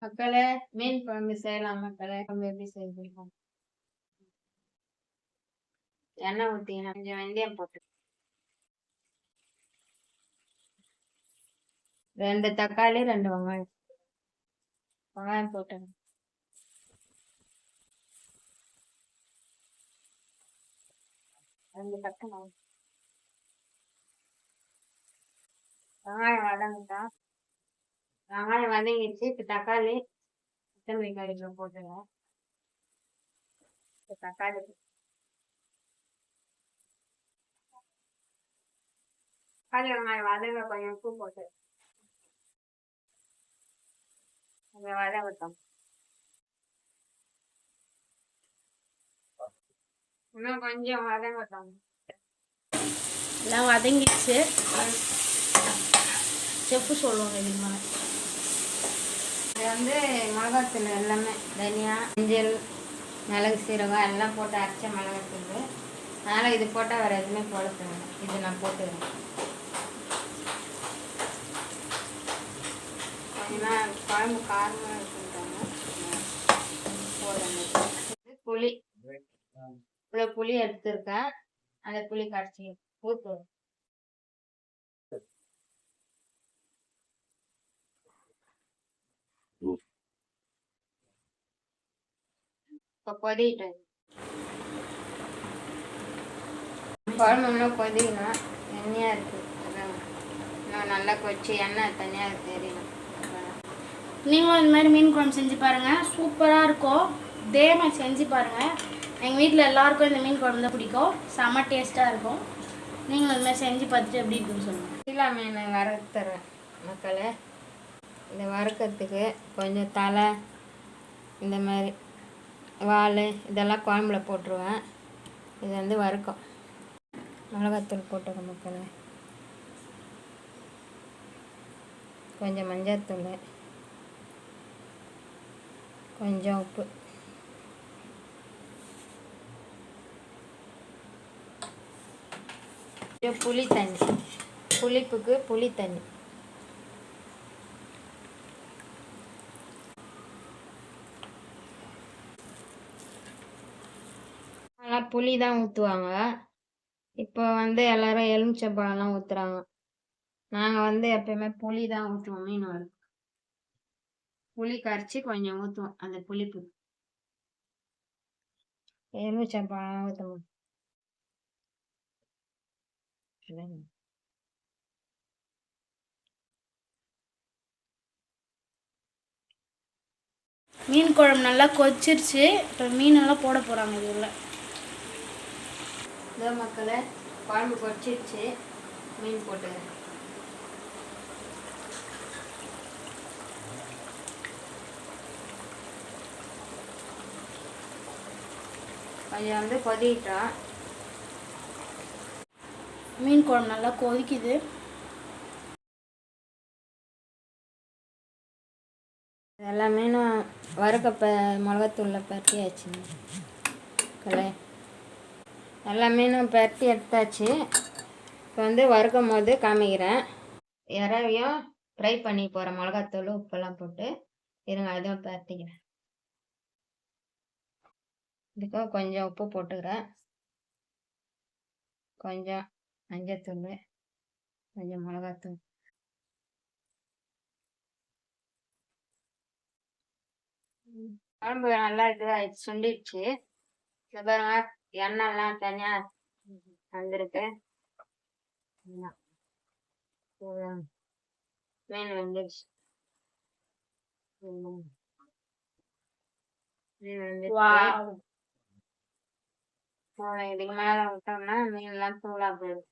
மக்களே, மீன் குழம்பு செய்யலாம் மக்களே. குழம்பு எப்படி செய்யலாம்? எண்ணெய் ஊற்றிக்கணும், கொஞ்சம் வெந்தயம் போட்டு, 2 தக்காளி 2 வெங்காயம். வெங்காயம் போட்டு 2 தக்காளி. வெங்காயம் வதங்கிட்டா, வெங்காயம் வதங்கிடுச்சு. இப்போ தக்காளி சிக்கன் வெங்காயத்தில் போட்டுருங்க. இப்போ தக்காளி வெங்காயம் வதங்க கொஞ்சம் உப்பு போட்டு அதை வதங்கட்டும். இன்னும் கொஞ்சம் வதங்கட்டும். எல்லாம் வதங்கிடுச்சு. செப்பு சொல்லுவாங்க இதுமா. இது வந்து மிளகாத்தூள் எல்லாமே தனியா, மஞ்சள், மிளகு, சீரகம் எல்லாம் போட்டு அரைச்ச மிளகாத்தூள். அதனால் இது போட்டால் வேறு எதுவுமே போட தேவை. இது நான் போட்டுக்கிறேன். கொஞ்சம் குழம்பு காரமாக இருக்குன்றாங்க. போடணும். புளி, இவ்வளோ புளி எடுத்துருக்கேன். அந்த புளி கரைச்சி ஊற்றுவோம். இப்போ கொதிக்கிட்டேன். குழம்பு இன்னும் கொதிக்கணும். எண்ணெயாக இருக்குது. இன்னும் நல்லா கொதிச்சு எண்ணெய் தனியாக தெரியணும். நீங்களும் இந்த மாதிரி மீன் குழம்பு செஞ்சு பாருங்கள், சூப்பராக இருக்கும். இதே மாதிரி செஞ்சு பாருங்கள். எங்கள் வீட்டில் எல்லாருக்கும் இந்த மீன் குழம்பு தான் பிடிக்கும். செம்ம டேஸ்ட்டாக இருக்கும். நீங்களும் இந்த மாதிரி செஞ்சு பார்த்துட்டு எப்படி இருக்குன்னு சொல்லுங்கள். சீலா மீன் வறுத்துறேன் மக்களே. இதை வறுக்கிறதுக்கு கொஞ்சம் தலை, இந்த மாதிரி வால் இதெல்லாம் குழம்புல போட்டுருவேன். இது வந்து வறுக்கும். மிளகாத்தூள் போட்டுருக்கேன் மக்களே. கொஞ்சம் மஞ்சள்தூள், கொஞ்சம் உப்பு, கொஞ்சம் புளி தண்ணி, புளிப்புக்கு புளி தண்ணி. நல்லா புளி தான் ஊற்றுவாங்க. இப்போ வந்து எல்லாரும் எலுமிச்சம்பழம்லாம் ஊற்றுறாங்க. நாங்கள் வந்து எப்பயுமே புளி தான் ஊற்றுவோம். மீன் வறுக்க புளி கரைச்சி கொஞ்சம் ஊற்றுவோம். அந்த புளிப்பு எலுமிச்சம்பழம் ஊற்றுவோம். மீன் குழம்பு நல்லா கொதிச்சிருச்சு. இப்போ மீனெல்லாம் போட போகிறாங்க. இது உள்ள இதோ மக்களே, குழம்பு கொதிச்சிருச்சு. மீன் போட்டுக்கிறேன். கொஞ்சம் வந்து கொதிக்கிட்டோம். மீன் குழம்பு நல்லா கொதிக்குது. எல்லா மீனும் வறுக்க மிளகாத்தூளில் பரட்டியாச்சு. எல்லா மீனும் பரட்டி எடுத்தாச்சு. இப்போ வந்து வறுக்கும் போது காமிக்கிறேன். இறாவையும் ஃப்ரை பண்ணி போகிறேன். மிளகாத்தூள் உப்பெல்லாம் போட்டு இருங்க, அதுவும் பரட்டிக்கிறேன். இதுக்கும் கொஞ்சம் உப்பு போட்டுக்கிறேன், கொஞ்சம் மஞ்சத்தூள், கொஞ்சம் மிளகாத்தூள். குழம்பு நல்லா இதுவாகிடுச்சு, சுண்டிடுச்சு. இந்த பாருங்க, எண்ணெய்லாம் தனியாக வந்துருக்கு. மீன் வந்துடுச்சு. மீன் வந்துடுச்சு. இதுக்கு மேலே விட்டோம்னா மீன்லாம் தூளாக போயிடும்.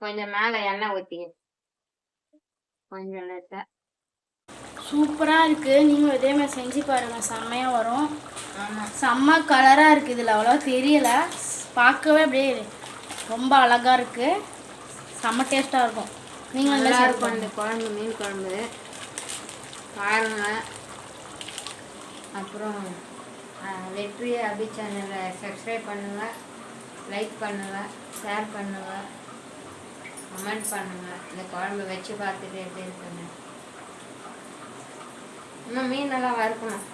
கொஞ்சம் மேலே எண்ணெய் ஊற்றிக்க, கொஞ்சம் லேட்டாக. சூப்பராக இருக்குது. நீங்களும் இதே மாதிரி செஞ்சு பாருங்கள், செம்மையாக வரும். செம்ம கலராக இருக்குது. இதில் அவ்வளோ தெரியலை, பார்க்கவே அப்படியே ரொம்ப அழகாக இருக்குது. செம்ம டேஸ்ட்டாக இருக்கும். நீங்கள் நல்லா இருக்கும் இந்த குழம்பு. மீன் குழம்பு பாருங்க. அப்புறம் வெற்றி அபி சேனலை சப்ஸ்கிரைப் பண்ணுங்கள், லைக் பண்ணுங்கள், ஷேர் பண்ணுங்கள், கமெண்ட் பண்ணுங்கள். இந்த குழம்பு வச்சு பார்த்துட்டு எப்படி இருக்குன்னு. இன்னும் மீன் எல்லாம் வறுக்கணும்.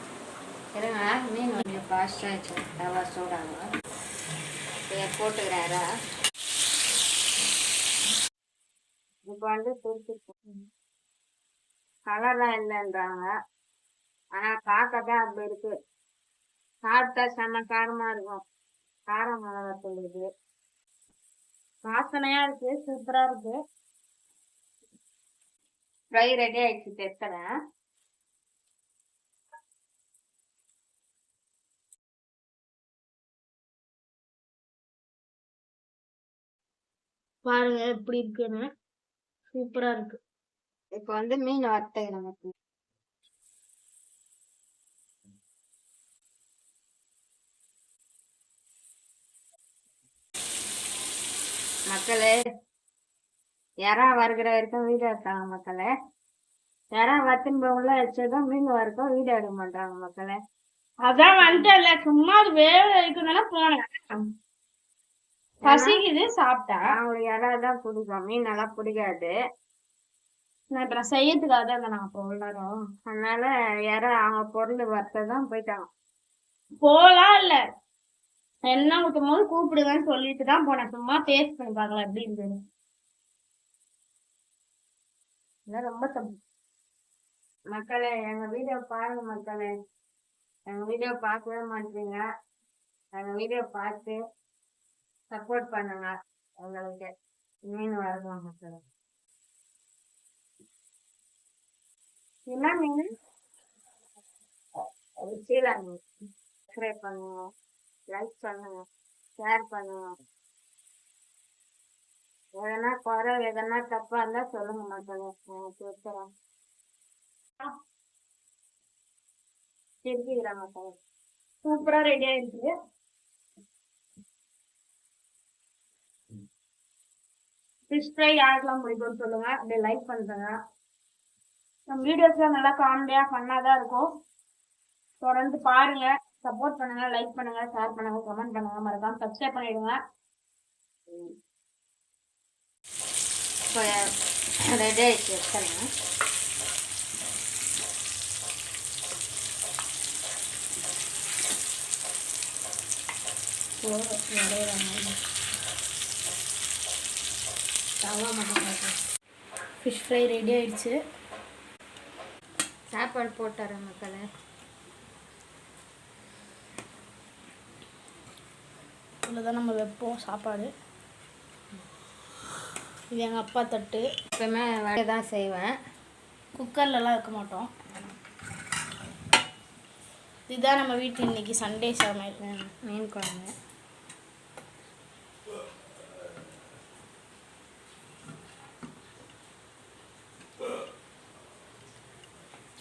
இருங்க, மீன் கொஞ்சம் ஃபாஸ்ட்டாக வச்சு தவா சூடாங்க. போட்டுக்கிறாரா? இப்போ வந்து துருத்து கலர்லாம் இல்லைன்றாங்க, ஆனால் பார்க்க தான் அப்படி இருக்கு. சாப்பிட்டா செம்ம காரமாக இருக்கும். காரம் மிளகா தூள் இது. வாசனையாக இருக்கு, சூப்பராக இருக்கு. ஃப்ரை ரெடி ஆயிடுச்சு, தெத்துறேன். பாருங்க எப்படி இருக்குன்னு. சூப்பரா இருக்கு. இப்போ வந்து மீன் வறுத்துக்கிறேன் நமக்கு. மக்களே, யாரா வறுக்கிற வரைக்கும் வீடியோ எடுத்தாங்க மக்களே. யாரா வத்துன்னு உள்ள வச்சதும் மீன் வறுக்கும் வீடியோ எடுக்க மாட்டாங்க மக்களே. அதான் வந்துட்டல, சும்மா அது வேக வைக்கணும்னா போனேன். பசிக்குது, சாப்பிட்டா. அவங்களுக்கு யாராவது தான் பிடிக்கும், மீன் நல்லா பிடிக்காது. நான் இப்ப செய்யறதுக்காக தான் நான் அப்போ உள்ளாரோம். அதனால யாரா அவங்க பொருள் வறுத்ததான் போயிட்டாங்க. போலாம் இல்ல, என்ன ஊட்டும் போது கூப்பிடுங்கன்னு சொல்லிட்டு தான் போனேன். சும்மா டேஸ்ட் பண்ணி பார்க்கலாம் எப்படி இருந்தது. ரொம்ப தப்பு மக்களே. எங்க வீடியோ பாருங்க மக்களே. எங்க வீடியோ பார்க்கவே மாட்டீங்க. எங்க வீடியோ பார்த்து சப்போர்ட் பண்ணுங்க. உங்களுக்கு மீன் வறுக்கலாம் மக்களே. என்ன மீன்? சீலா மீன். சப்ஸ்கிரைப் பண்ணுங்க, லைக் பண்ணுங்க, ஷேர் பண்ணுங்க. எதனா குறை எதனா தப்பா இருந்தா சொல்லுங்க மக்களே, நான் கேட்கிறேன். திருப்பிக்கிறேன் மக்களே. சூப்பரா ரெடி ஆயிடுச்சு. ஃபிஷ் ஃப்ரை யாருக்கெல்லாம் பிடிக்கும்னு சொல்லுங்க, அப்படியே லைக் பண்ணுங்க. நம்ம வீடியோஸ்லாம் நல்லா காமெடியா ஃபன்னாக தான் இருக்கும். தொடர்ந்து பாருங்க, சப்போர்ட் பண்ணுங்க, லைக் பண்ணுங்க, ஷேர் பண்ணுங்க, கமெண்ட் பண்ணுங்க, மறக்காம சப்ஸ்கிரைப் பண்ணிடுங்க. இப்போ ரெடி ஆயிடுச்சு, எடுத்துறேன். ஃபிஷ் ஃப்ரை ரெடி ஆயிடுச்சு. சாப்பாடு போட்டுறேன் மக்களே. இவ்வளோதான் நம்ம வைப்போம் சாப்பாடு. இது எங்கள் அப்பா தட்டு. எப்பவுமே வடை தான் செய்வேன், குக்கர்லலாம் வைக்க மாட்டோம். இதுதான் நம்ம வீட்டு இன்னைக்கு சண்டே சமையல். மீன் குழம்பு.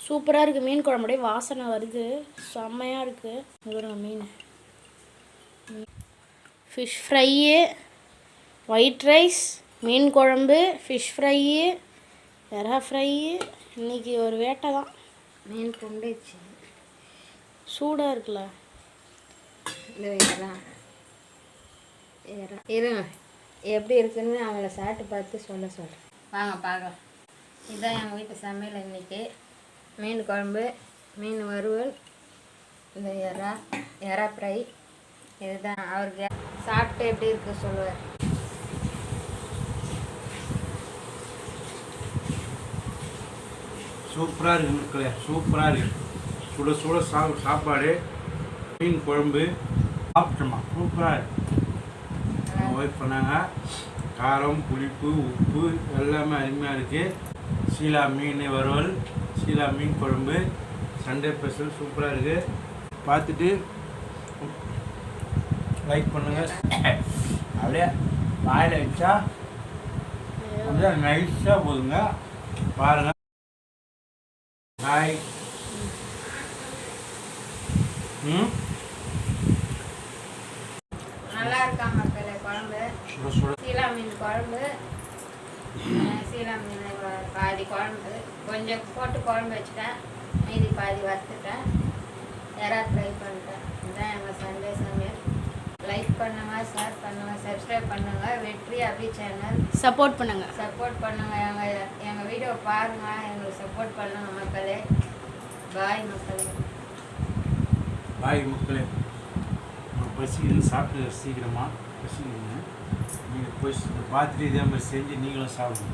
சூப்பராக இருக்குது. மீன் குழம்புடைய வாசனை வருது, செம்மையாக இருக்குது. ஒரு மீன் ஃபிஷ் ஃப்ரையு, ஒயிட் ரைஸ், மீன் குழம்பு, ஃபிஷ் ஃப்ரையு, எறா ஃப்ரையு. இன்றைக்கி ஒரு வேட்டை தான். மீன் பொண்டிச்சு, சூடாக இருக்குல்ல. இருங்க, எப்படி இருக்குன்னு அவங்கள சாப்பிட்டு பார்த்து சொல்கிறேன். வாங்க பார்க்கலாம். இதுதான் எங்கள் வீட்டு சமையல் இன்னைக்கு. மீன் குழம்பு, மீன் வறுவல், இந்த எறா ஃப்ரை. இதுதான் அவருக்கு சாப்பிட்டு எப்படி இருக்கு சொல்லுவார். சூப்பராக இருக்குது மக்களே, சூப்பராக இருக்குது. சுட சுட சாப்பாடு, மீன் குழம்பு சாப்பிட்டோமா, சூப்பராக இருக்குது. ஒய்ஃப் பண்ணாங்க. காரம், புளிப்பு, உப்பு எல்லாமே அருமையாக இருக்குது. சீலா மீன் வறுவல், சீலா மீன் குழம்பு, சண்டே ஸ்பெஷல் சூப்பராக இருக்குது. பார்த்துட்டு லைக் பண்ணுங்கள். அப்படியே வாயில் வச்சா கொஞ்சம் நைஸாக போதுங்க, பாருங்கள். ஹாய். நல்லா இருக்கா மக்களே குழம்பு? சீலா மீன் குழம்பு. சீலா மீன் பாதி குழம்பு கொஞ்சம் போட்டு குழம்பு வச்சுட்டேன், மீதி பாதி வறுத்துட்டேன், எறா ஃப்ரை பண்ணிட்டேன். இதுதான் எங்கள் சண்டே சமையல். லைக் பண்ணுங்க, ஷேர் பண்ணுங்க, சப்ஸ்கிரைப் பண்ணுங்க. வெற்றி அபி சேனல் சப்போர்ட் பண்ணுங்கள். சப்போர்ட் பண்ணுங்க. எங்கள் வீடியோ பாருங்க, எங்களுக்கு சப்போர்ட் பண்ணுங்க மக்களே. பாய் மக்களே. பாய் மக்களே, பசிக்குதுன்னு சாப்பிட்டு சீக்கிரமாக பசிக்குதுங்க. நீங்கள் போய் பார்த்துட்டு இதே மாதிரி செஞ்சு நீங்களும் சாப்பிடுங்க.